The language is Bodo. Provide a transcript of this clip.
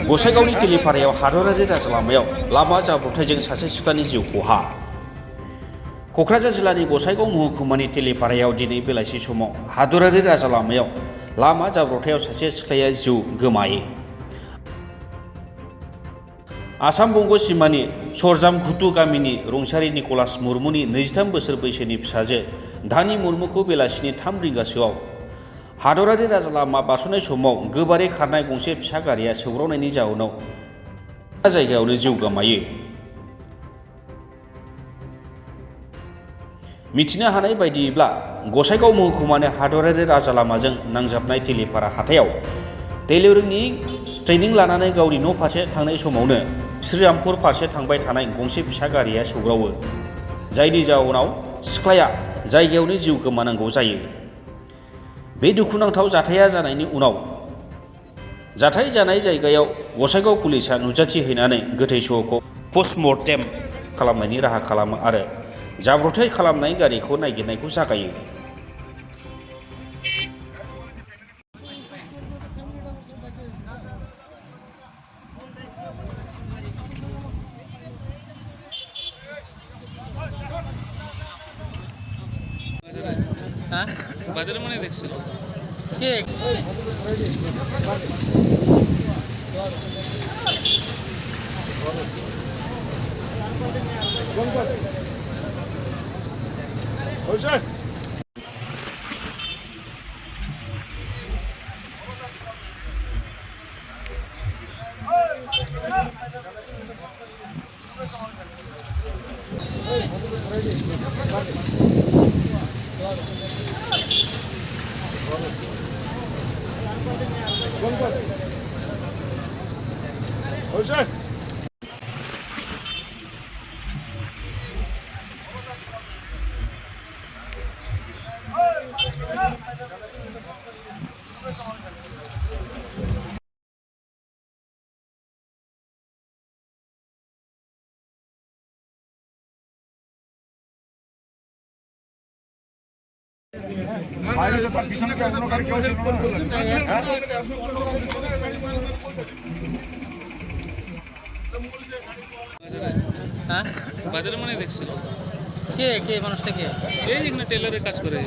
गसाइगावनि तेलिपारायाव हादरारि राजालामायाव लामा जाब्रबथायजों सासे सिख्लानि जिउ खहा। क'क्राझार जिल्लानि गसाइगाव महकुमानि तेलिपारायाव दिनै बेलासि समाव हादरारि राजालामायाव लामा जाब्रबथायाव सासे सिख्लाया जिउ गोमायो। आसाम बंग सिमानि सरजाम घुटु गामिनि रुंसारि निकलास मुर्मुनि 23 बोसोर बैसोनि फिसाजो धानि मुर्मुखौ बेलासिनि 3 रिंगासोआव हादरारि राजालामा बारस'नाय समाव गोबारै खारनाय गंसे फिसा गारिया सौग्रावनायनि जाउनाव जायगायावनो जिउ गोमायो। मिथिनो हानाय बायदियैब्ला गसाइगाव महकुमानि हादरारि राजालामाजों नांजाबनाय तेलिपारा हाथायाव टेलरिंनि ट्रेनिं लानानै गावनि न' फारसे थांनाय समावनो श्रीरामपुर फारसे थांबाय थानाय गंसे फिसा गारिया सौग्रावो, जायनि जाउनाव सिख्लाया जायगायावनो जिउ गोमानांगौ जायो। बे दुखुनांथाव जाथाया जानायनि उनाव जाथाय जानाय जायगायाव गसाइगाव पुलिसा नुजाथिहैनानै गोथै सहखौ पस्टमर्टेम खालामनायनि राहा खालामो आरो जाब्रबथाय खालामनाय गारिखौ नागिरनायखौ जागायो। বাজারে মনে দেখছিল বাজারে মনে দেখছিল কে কে মানুষটা কে এই এখানে টেলারের কাজ করে।